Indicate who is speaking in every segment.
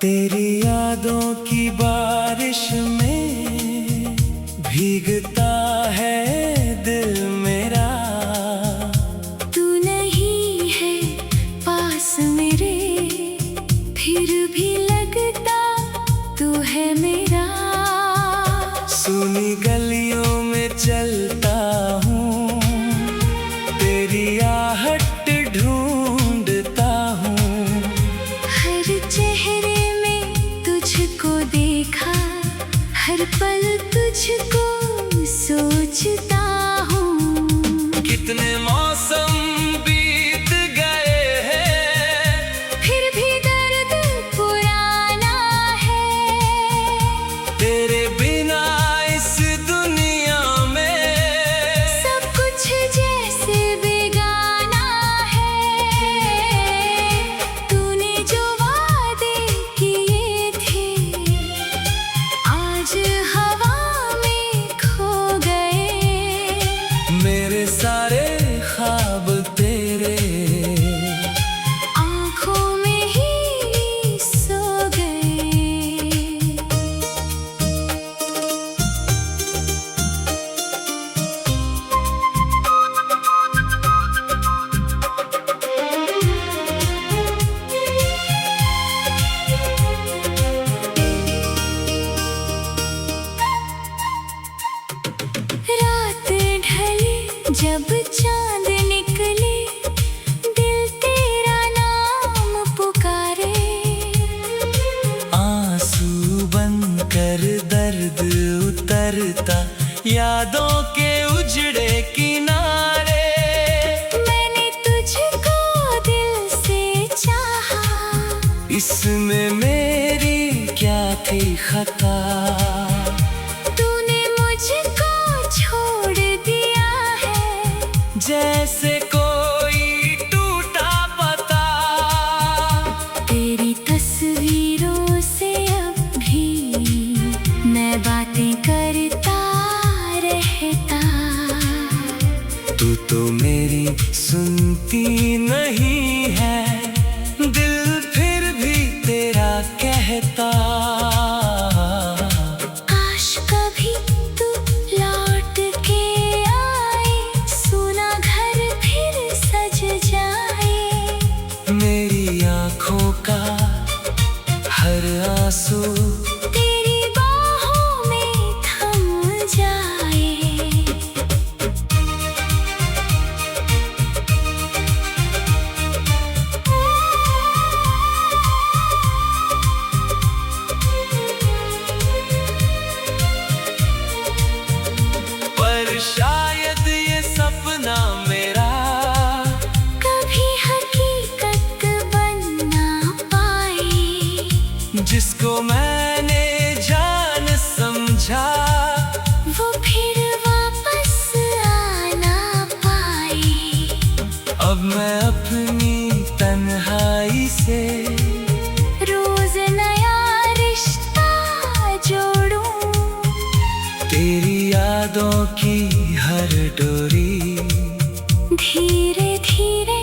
Speaker 1: तेरी यादों की बारिश में भीगता है दिल मेरा।
Speaker 2: तू नहीं है पास मेरे, फिर भी लगता तू है मेरा।
Speaker 1: सुनी गलियों में चलता हूँ, तेरी आहट ढूंढता हूँ।
Speaker 2: हर चेहरे में तुझको देखा, हर पल तुझको सोचता हूँ।
Speaker 1: कितने मौसम बीत गए हैं,
Speaker 2: फिर भी दर्द पुराना है।
Speaker 1: तेरे बिना इस दुनिया में
Speaker 2: सब कुछ जैसे बेगाना है। तूने जो वादे किए थे आज हवा में खो गए।
Speaker 1: मेरे सारे ख्वाब तेरे
Speaker 2: आँखों में ही सो गए। रात ढली जब चांद निकले, दिल तेरा नाम पुकारे।
Speaker 1: आंसू बनकर दर्द उतरता यादों के उजड़े किनारे।
Speaker 2: मैंने तुझको दिल से चाहा,
Speaker 1: इसमें मेरी क्या थी खता।
Speaker 2: तूने मुझको छोड़ दिया है
Speaker 1: जैसे कोई टूटा पता।
Speaker 2: तेरी तस्वीरों से अब भी मैं बातें करता रहता।
Speaker 1: तू तो मेरी सुनती नहीं है, दिल फिर भी तेरा कहता।
Speaker 2: काश कभी तू लौट के आए, सुना घर फिर सज जाए।
Speaker 1: मेरी आँखों का हर आंसू
Speaker 2: तेरी बाहों में थम जाए।
Speaker 1: पर शायद ये सपना मेरा
Speaker 2: कभी हकीकत बन ना पाए।
Speaker 1: जिसको मैंने जान समझा
Speaker 2: वो फिर वापस आ ना पाए।
Speaker 1: अब मैं अपनी तन्हाई से
Speaker 2: रोज नया रिश्ता जोड़ूं,
Speaker 1: तेरी यादों की हर डोरी
Speaker 2: धीरे धीरे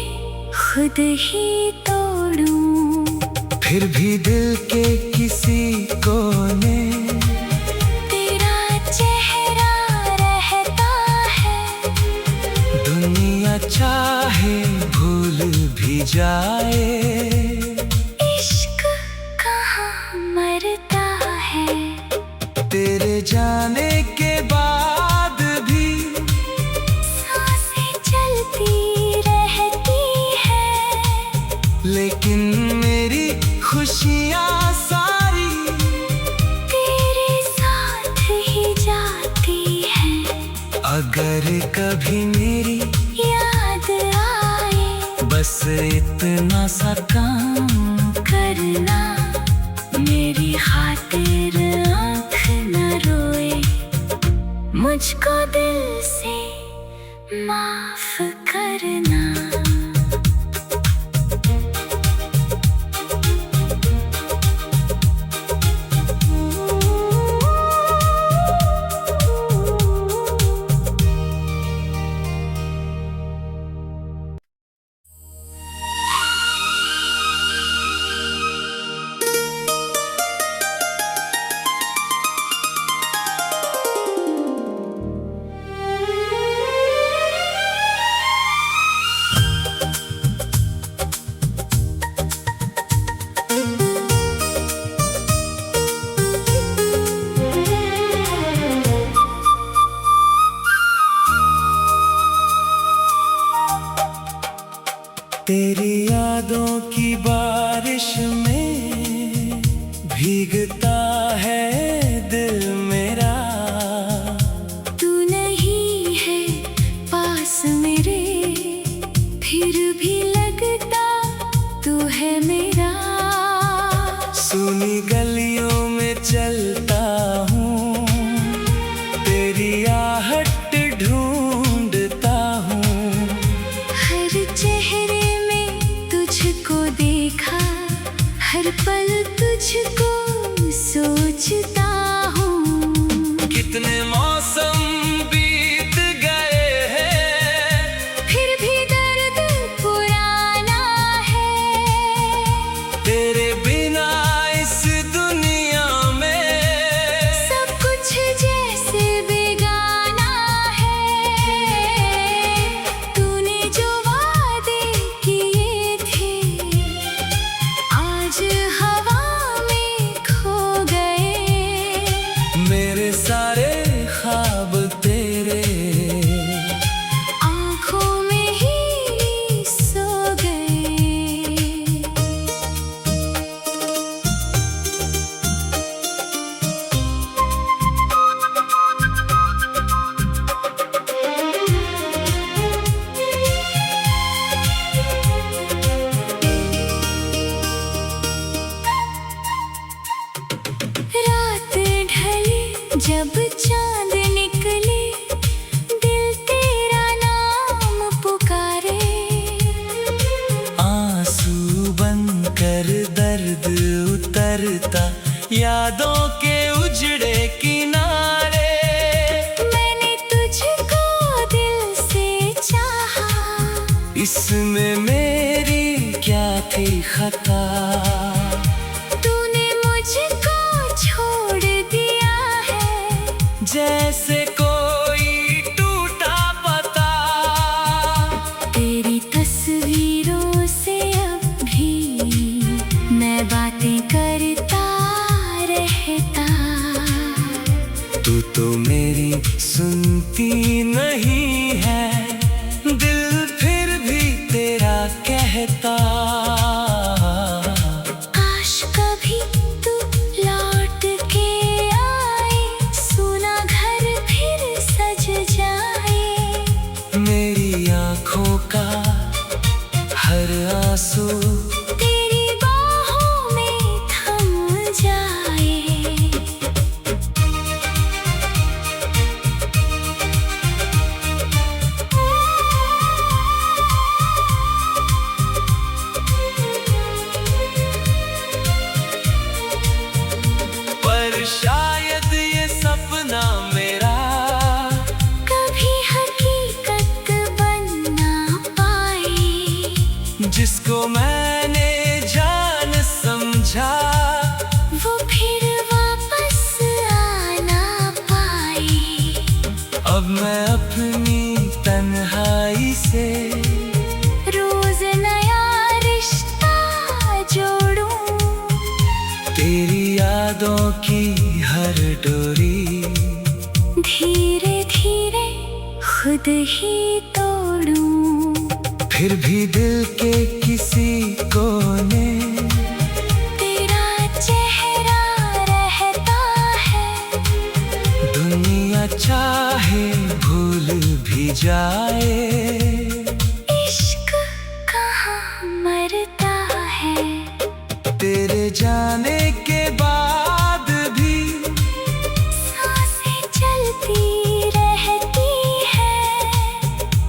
Speaker 2: खुद ही तोड़ूं।
Speaker 1: फिर भी दिल के किसी कोने
Speaker 2: तेरा चेहरा रहता है।
Speaker 1: दुनिया चाहे भूल भी जाए।
Speaker 2: इश्क कहाँ मरता है।
Speaker 1: तेरे जाने के बाद भी
Speaker 2: सांसें चलती रहती है,
Speaker 1: लेकिन मेरी खुशियाँ सारी
Speaker 2: तेरे साथ ही जाती है।
Speaker 1: अगर कभी मेरी
Speaker 2: याद आए
Speaker 1: बस इतना सा काम
Speaker 2: करना, मेरी खातिर आँख न रोए। मुझको दिल से माफ करना।
Speaker 1: भीगता है दिल मेरा,
Speaker 2: तू नहीं है पास मेरे, फिर भी लगता तू है मेरा।
Speaker 1: सुनी गलियों में चलता हूँ, तेरी आहट ढूंढता हूँ।
Speaker 2: हर चेहरे में तुझको देखा, हर पल तुझको सोचता हूँ।
Speaker 1: कितने मौसम बीत गए हैं,
Speaker 2: फिर भी दर्द पुराना है।
Speaker 1: तेरे बिना इस दुनिया में
Speaker 2: सब कुछ जैसे बेगाना है। तूने जो वादे किए थे आज हवा में खो गए।
Speaker 1: मेरे सारे ख्वाब तेरे
Speaker 2: आँखों में ही सो गए। रात ढली जब चांद निकले, दिल तेरा नाम पुकारे।
Speaker 1: आंसू बनकर दर्द उतरता यादों के उजड़े किनारे।
Speaker 2: मैंने तुझको दिल से चाहा,
Speaker 1: इसमें मेरी क्या थी खता।
Speaker 2: तूने मुझको छोड़ दिया है,
Speaker 1: जैसे कोई टूटा पता।
Speaker 2: तेरी तस्वीरों से अब भी मैं बातें करता रहता।
Speaker 1: तू तो मेरी सुनती नहीं है, दिल फिर भी तेरा कहता।
Speaker 2: काश कभी तू लौट के आए, सुना घर फिर सज जाए।
Speaker 1: मेरी आँखों का हर आंसू
Speaker 2: तेरी बाहों में थम जाए।
Speaker 1: पर शायद ये सपना मेरा
Speaker 2: कभी हकीकत बन ना पाए।
Speaker 1: जिसको मैंने जान समझा,
Speaker 2: वो फिर वापस आ ना पाए।
Speaker 1: अब मैं अपनी तन्हाई से
Speaker 2: रोज नया रिश्ता जोड़ूं,
Speaker 1: तेरी यादों की हर डोरी
Speaker 2: धीरे धीरे खुद ही तोड़ूं।
Speaker 1: फिर भी दिल के किसी कोने
Speaker 2: तेरा चेहरा रहता है।
Speaker 1: दुनिया चाहे भूल भी जाए।
Speaker 2: इश्क कहाँ मरता है,
Speaker 1: तेरे जाने के बाद भी
Speaker 2: सांसें चलती रहती है।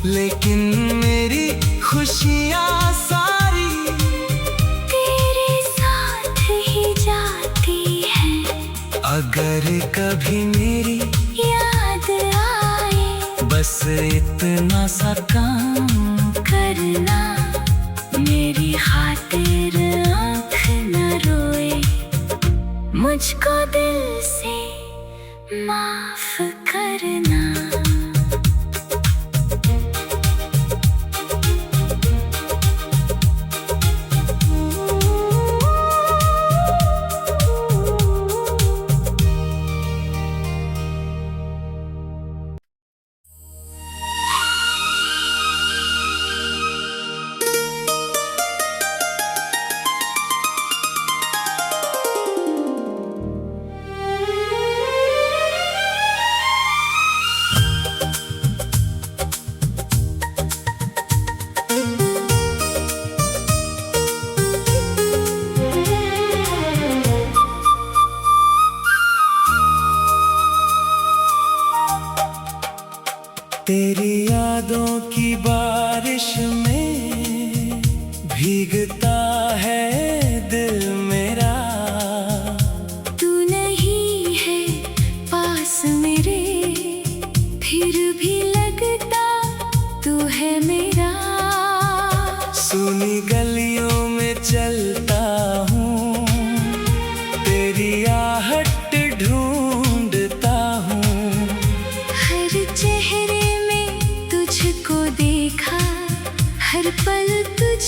Speaker 1: लेकिन मेरी खुशियाँ सारी
Speaker 2: तेरे साथ ही जाती है।
Speaker 1: अगर कभी मेरी
Speaker 2: याद आए,
Speaker 1: बस इतना सा काम
Speaker 2: करना मेरी खातिर आँख न रोए। मुझको दिल से माफ करना।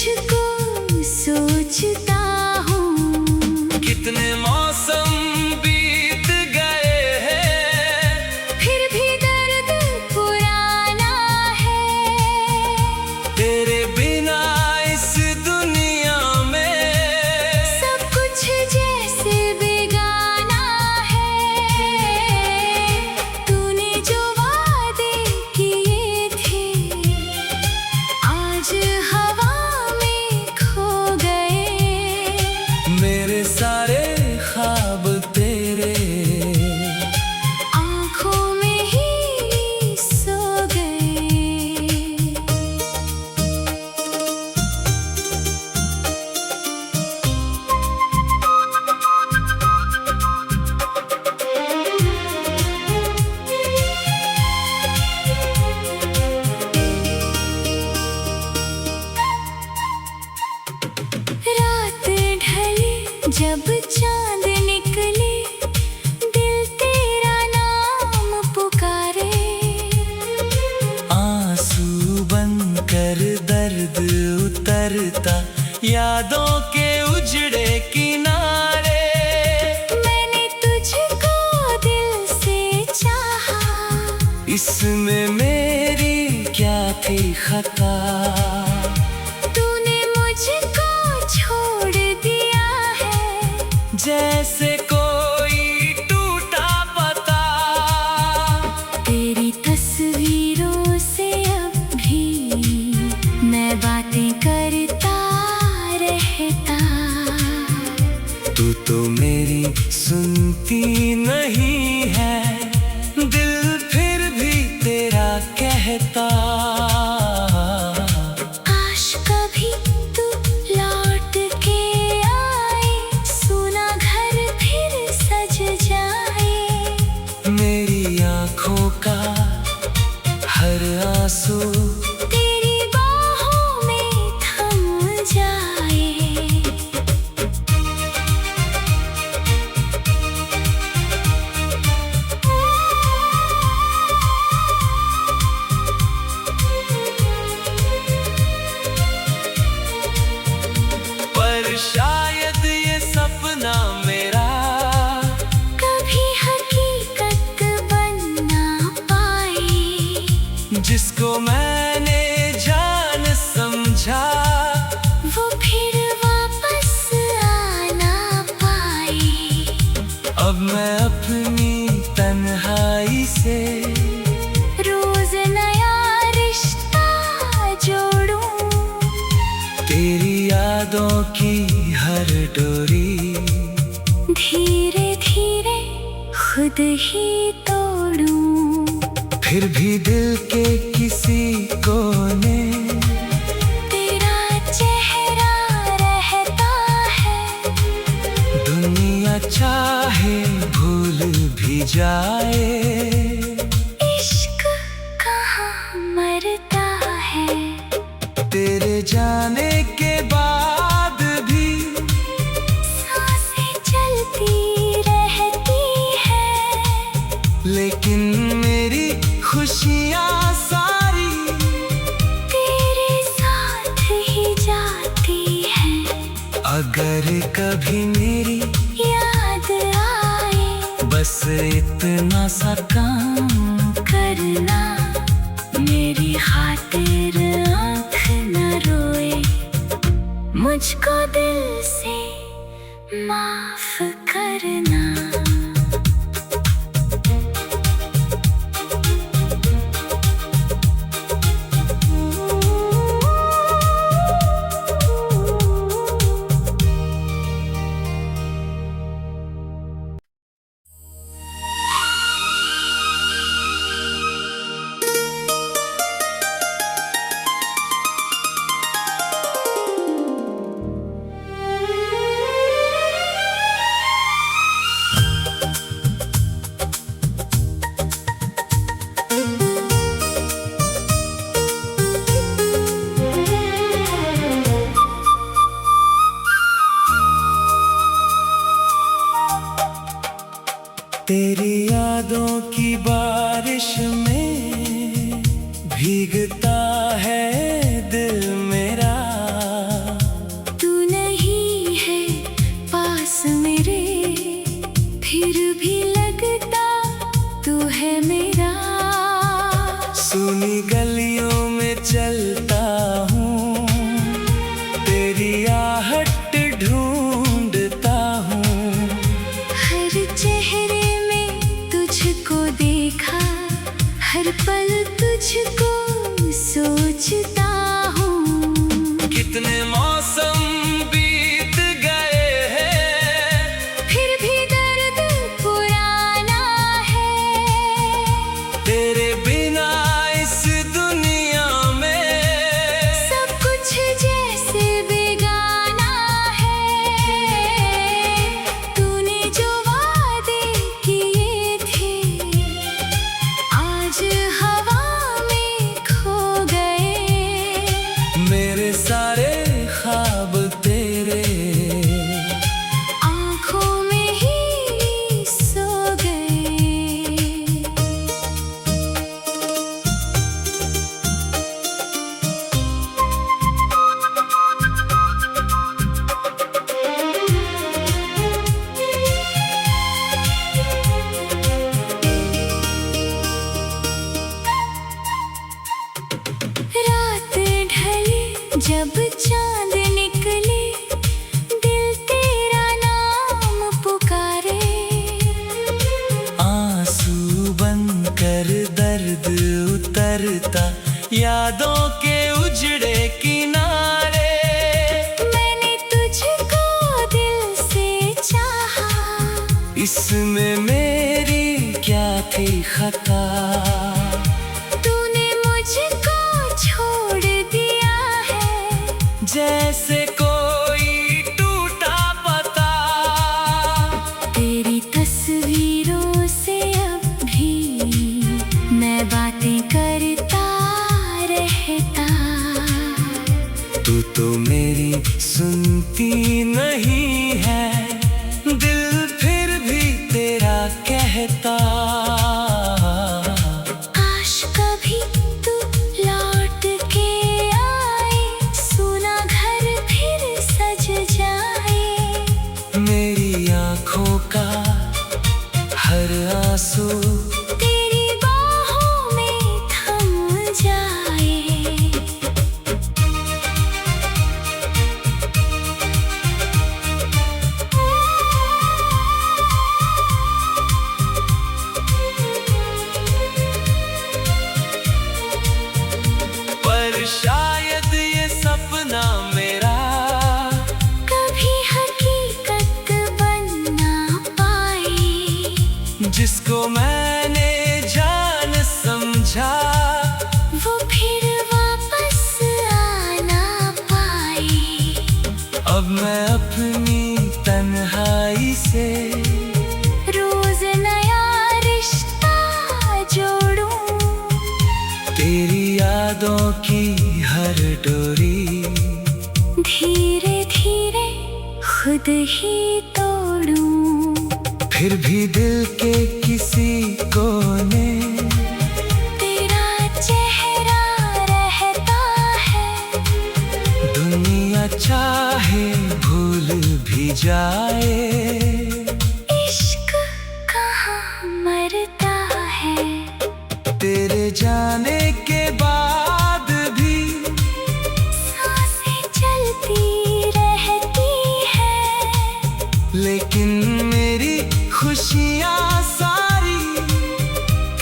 Speaker 2: तुझको सोचता हूँ।
Speaker 1: कितने मौसम बीत गए हैं,
Speaker 2: फिर भी दर्द पुराना है।
Speaker 1: तेरे बिना इस दुनिया में
Speaker 2: सब कुछ जैसे बेगाना है। तूने जो वादे किए थे आज हवा में खो गए।
Speaker 1: मेरे सारे ख्वाब तेरे
Speaker 2: आँखों में ही सो गए। रात ढली जब चांद निकले, दिल तेरा नाम पुकारे।
Speaker 1: आंसू बनकर दर्द उतरता यादों के उजड़े किनारे।
Speaker 2: मैंने तुझको दिल से चाहा,
Speaker 1: इसमें मेरी क्या थी खता।
Speaker 2: तूने मुझको छोड़ दिया है।
Speaker 1: जैसे कोई टूटा पता,
Speaker 2: तेरी तस्वीरों से अब भी मैं बातें करता रहता।
Speaker 1: तू तो मेरी सुनती नहीं है, दिल फिर भी तेरा कहता।
Speaker 2: काश कभी तू लौट के आए, सुना घर फिर सज जाए।
Speaker 1: मेरी आँखों का हर आंसू
Speaker 2: तेरी बाहों में थम जाए।
Speaker 1: पर शायद ये सपना मेरा
Speaker 2: कभी हकीकत बन ना पाए।
Speaker 1: जिसको मैंने जान समझा,
Speaker 2: वो फिर वापस आ ना पाए।
Speaker 1: अब मैं अपनी तन्हाई से
Speaker 2: रोज नया रिश्ता जोड़ूं।
Speaker 1: तेरी यादों की हर डोरी
Speaker 2: धीरे धीरे खुद ही तोड़ूं।
Speaker 1: फिर भी दिल के किसी कोने
Speaker 2: तेरा चेहरा रहता है।
Speaker 1: दुनिया चाहे भूल भी जाए।
Speaker 2: इश्क कहाँ मरता है।
Speaker 1: तेरे जाने के बाद भी
Speaker 2: सांसें चलती रहती है।
Speaker 1: लेकिन मेरी खुशियाँ सारी
Speaker 2: तेरे साथ ही जाती है।
Speaker 1: अगर कभी मेरी
Speaker 2: याद आए,
Speaker 1: बस इतना सा काम
Speaker 2: करना मेरी खातिर आँख न रोए। मुझको दिल से माफ करना।
Speaker 1: तेरी यादों की बारिश में भीगता है दिल मेरा।
Speaker 2: मेरे, फिर भी लगता तू है मेरा।
Speaker 1: सुनी गलियों में चलता हूँ, तेरी आहट ढूंढता हूँ।
Speaker 2: हर चेहरे में तुझको देखा, हर पल तुझको सोचता हूँ।
Speaker 1: कितने मौसम बीत गए हैं,
Speaker 2: फिर भी दर्द पुराना है।
Speaker 1: तेरे बिना इस दुनिया में
Speaker 2: सब कुछ जैसे बेगाना है। तूने जो वादे किए थे, आज हवा में खो गए।
Speaker 1: मेरे सारे ख्वाब तेरे
Speaker 2: आँखों में ही सो गए। रात ढली जब चांद निकले, दिल तेरा नाम पुकारे।
Speaker 1: आंसू बनकर दर्द उतरता, यादों के उजड़े किनारे।
Speaker 2: मैंने तुझको दिल से चाहा,
Speaker 1: इसमें मेरी क्या थी खता।
Speaker 2: तूने मुझको छोड़ दिया है,
Speaker 1: जैसे कोई टूटा पता।
Speaker 2: तेरी तस्वीरों से अब भी मैं बातें करता रहता।
Speaker 1: तू तो मेरी सुनती नहीं है, दिल फिर भी तेरा कहता।
Speaker 2: काश कभी तू लौट के आए, सुना घर फिर सज जाए।
Speaker 1: मेरी आँखों का हर आंसू
Speaker 2: तेरी बाहों में थम जाए।
Speaker 1: पर शायद ये सपना मेरा
Speaker 2: कभी हकीकत बन ना पाए।
Speaker 1: जिसको मैंने जान समझा,
Speaker 2: वो फिर वापस आ ना पाए।
Speaker 1: अब मैं अपनी तन्हाई से
Speaker 2: रोज नया रिश्ता जोड़ूं,
Speaker 1: तेरी यादों की हर डोरी
Speaker 2: धीरे धीरे खुद ही तोड़ूं।
Speaker 1: फिर भी दिल के किसी कोने
Speaker 2: तेरा चेहरा रहता है।
Speaker 1: दुनिया चाहे भूल भी जाए,
Speaker 2: इश्क कहाँ मरता है।
Speaker 1: तेरे जाने के बाद भी
Speaker 2: सांसें चलती रहती है,
Speaker 1: लेकिन मेरी खुशियाँ सारी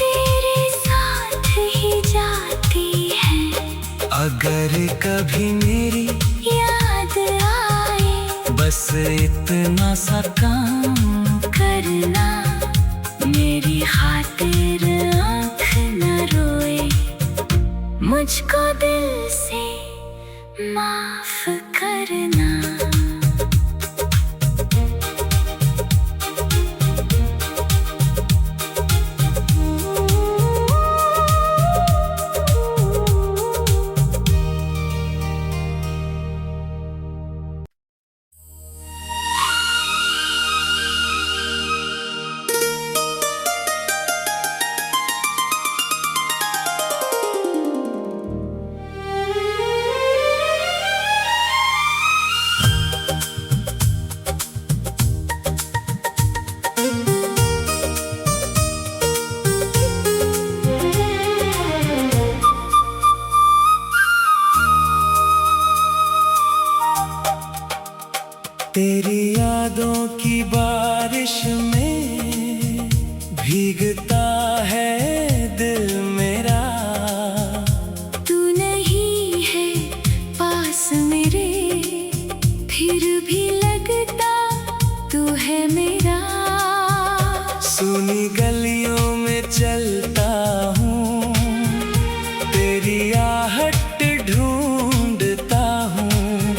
Speaker 2: तेरे साथ ही जाती है।
Speaker 1: अगर कभी मेरी
Speaker 2: याद आए,
Speaker 1: बस इतना सा काम
Speaker 2: करना, मेरी खातिर आँख न रोए। मुझको दिल से माफ करना।
Speaker 1: की बारिश में भीगता है दिल मेरा।
Speaker 2: तू नहीं है पास मेरे, फिर भी लगता तू है मेरा।
Speaker 1: सुनी गलियों में चलता हूँ, तेरी आहट ढूंढता हूँ।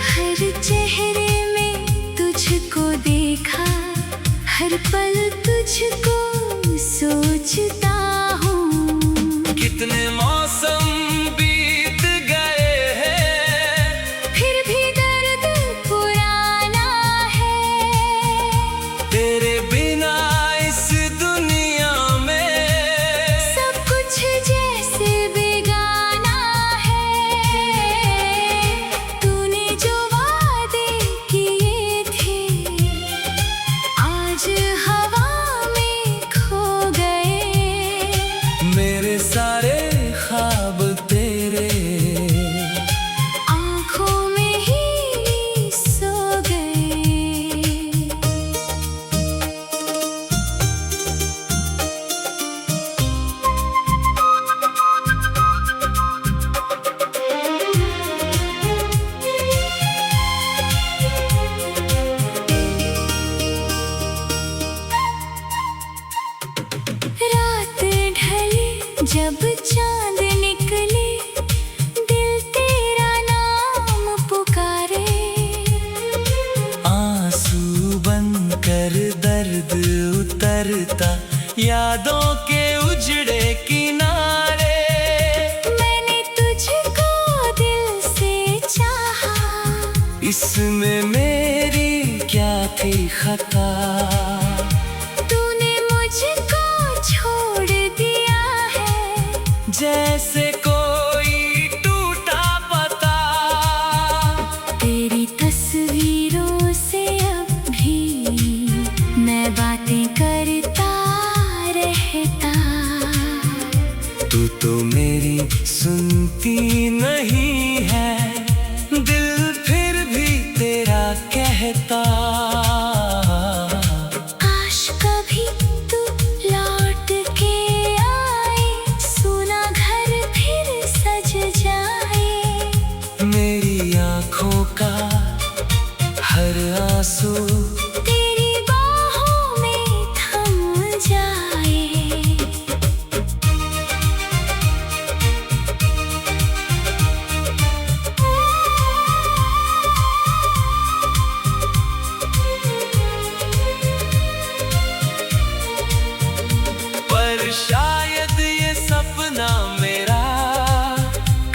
Speaker 2: हर चेहरे में तुझको देखा, हर पल तुझको सोचता हूँ।
Speaker 1: कितने मौसम बीत गए हैं,
Speaker 2: फिर भी दर्द पुराना है।
Speaker 1: तेरे बिना इस दुनिया में
Speaker 2: सब कुछ जैसे बेगाना है। तूने जो वादे किए थे आज हवा में खो गए।
Speaker 1: मेरे सारे ख्वाब तेरे
Speaker 2: आँखों में ही सो गए। रात ढली जब चांद निकले, दिल तेरा नाम पुकारे।
Speaker 1: आंसू बनकर दर्द उतरता यादों के उजड़े किनारे।
Speaker 2: मैंने तुझको दिल से चाहा,
Speaker 1: इसमें मेरी क्या थी खता।
Speaker 2: तूने मुझको छोड़ दिया है,
Speaker 1: जैसे कोई टूटा पता।
Speaker 2: तेरी तस्वीरों से अब भी मैं बातें करता रहता।
Speaker 1: तू तो मेरी सुनती नहीं है, दिल फिर भी तेरा कहता।
Speaker 2: काश कभी तू लौट के आए, सुना घर फिर सज जाए।
Speaker 1: मेरी आँखों का हर आंसू
Speaker 2: तेरी बाहों में थम जाए।
Speaker 1: पर शायद ये सपना मेरा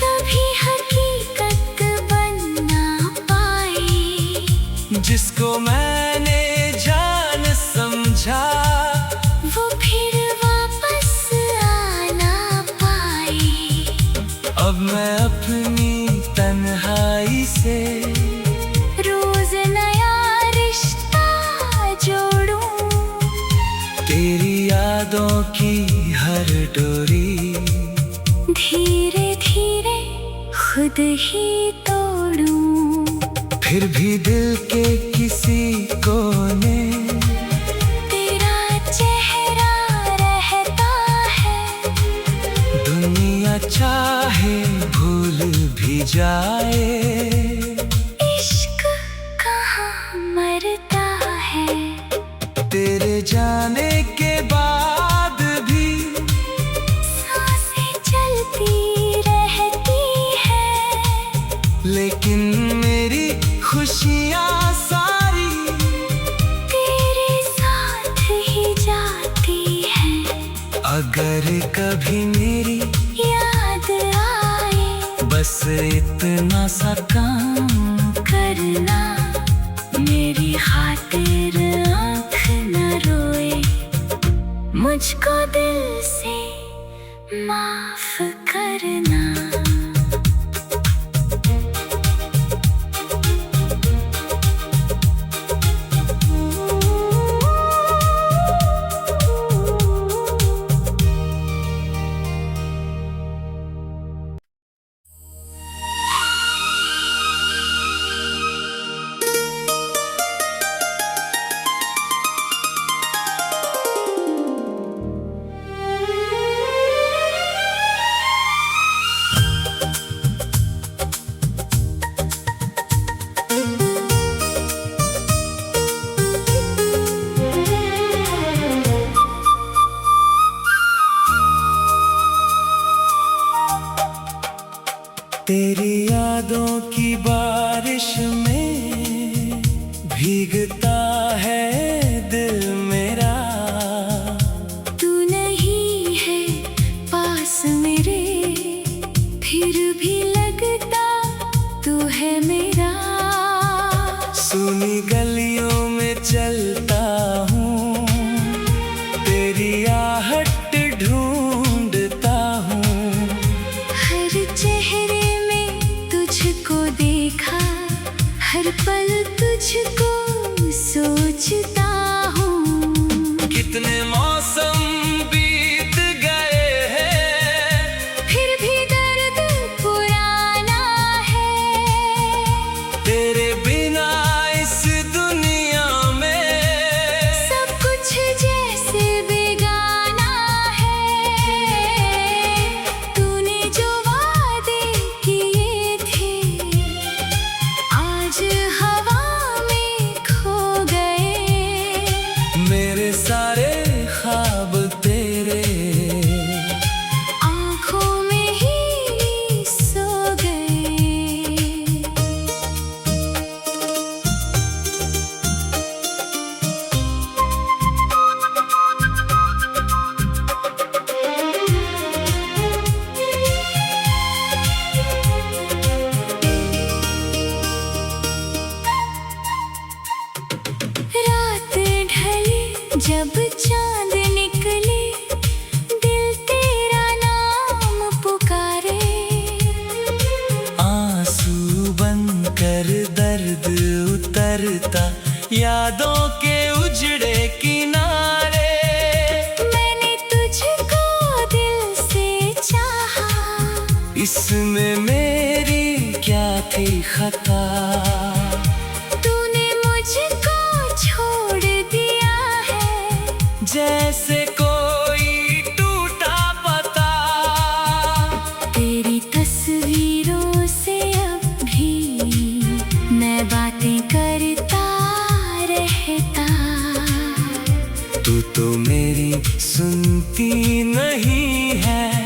Speaker 2: कभी हकीकत बन ना पाए।
Speaker 1: जिसको मैंने जान समझा,
Speaker 2: वो फिर वापस आ ना पाए।
Speaker 1: अब मैं अपनी तन्हाई से
Speaker 2: रोज नया रिश्ता जोड़ूं,
Speaker 1: तेरी यादों की हर डोरी
Speaker 2: धीरे धीरे खुद ही तोड़ूं।
Speaker 1: फिर भी दिल के किसी कोने
Speaker 2: तेरा चेहरा रहता है।
Speaker 1: दुनिया चाहे भूल भी जाए,
Speaker 2: इश्क कहाँ मरता है।
Speaker 1: तेरे जाने के बाद भी
Speaker 2: सांसें चलती रहती है,
Speaker 1: लेकिन मेरी खुशियाँ सारी
Speaker 2: तेरे साथ ही जाती है।
Speaker 1: अगर कभी मेरी
Speaker 2: याद आए,
Speaker 1: बस इतना सा काम
Speaker 2: करना मेरी खातिर आँख न रोए। मुझको दिल से माफ करना।
Speaker 1: तेरी यादों की बारिश में भीगता है दिल मेरा।
Speaker 2: तू नहीं है पास मेरे, फिर भी लगता तू है मेरा।
Speaker 1: सुनी गलियों में चलता हूँ, तेरी आहट ढूंढता हूँ।
Speaker 2: हर चेहरे में तुझको देखा, हर पल तुझको सोचता हूँ।
Speaker 1: कितने मौसम बीत गए हैं,
Speaker 2: फिर भी दर्द पुराना है।
Speaker 1: तेरे बिना इस दुनिया में
Speaker 2: सब कुछ जैसे बेगाना है। तूने जो वादे किए थे आज हवा में खो गए।
Speaker 1: मेरे सारे ख्वाब तेरे
Speaker 2: आँखों में ही सो गए। रात ढली जब चांद निकले, दिल तेरा नाम पुकारे।
Speaker 1: आंसू बनकर दर्द उतरता यादों के उजड़े किनारे।
Speaker 2: मैंने तुझको दिल से चाहा,
Speaker 1: इसमें मेरी क्या थी खता।
Speaker 2: तूने मुझको छोड़ दिया है
Speaker 1: जैसे कोई टूटा पता।
Speaker 2: तेरी तस्वीरों से अब भी मैं बातें करता रहता।
Speaker 1: तू तो मेरी सुनती नहीं है।